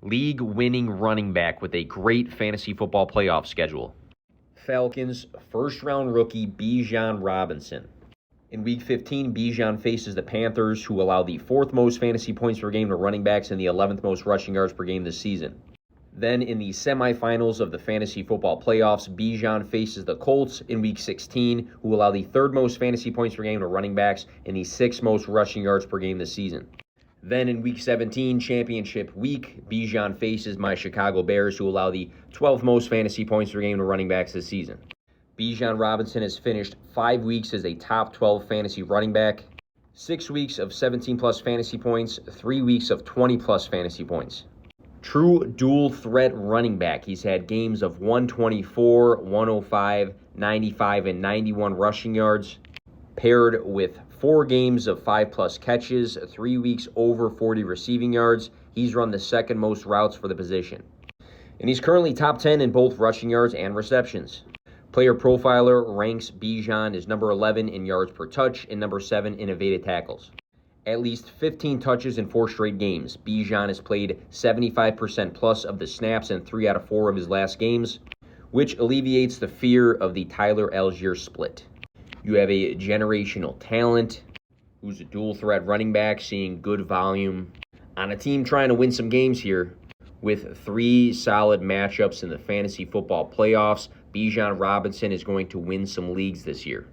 league-winning running back with a great fantasy football playoff schedule. Falcons first-round rookie Bijan Robinson. In Week 15, Bijan faces the Panthers, who allow the 4th most fantasy points per game to running backs and the 11th most rushing yards per game this season. Then in the semifinals of the fantasy football playoffs, Bijan faces the Colts in Week 16, who allow the 3rd most fantasy points per game to running backs and the 6th most rushing yards per game this season. Then in Week 17, championship week, Bijan faces my Chicago Bears, who allow the 12th most fantasy points per game to running backs this season. Bijan Robinson has finished 5 weeks as a top 12 fantasy running back, 6 weeks of 17-plus fantasy points, 3 weeks of 20-plus fantasy points. True dual threat running back. He's had games of 124, 105, 95, and 91 rushing yards, paired with 4 games of 5-plus catches, 3 weeks over 40 receiving yards. He's run the 2nd most routes for the position. And he's currently top 10 in both rushing yards and receptions. Player Profiler ranks Bijan as number 11 in yards per touch and number 7 in evaded tackles. At least 15 touches in 4 straight games. Bijan has played 75% plus of the snaps in 3 out of 4 of his last games, which alleviates the fear of the Tyler Algier split. You have a generational talent who's a dual threat running back, seeing good volume on a team trying to win some games here. With 3 solid matchups in the fantasy football playoffs, Bijan Robinson is going to win some leagues this year.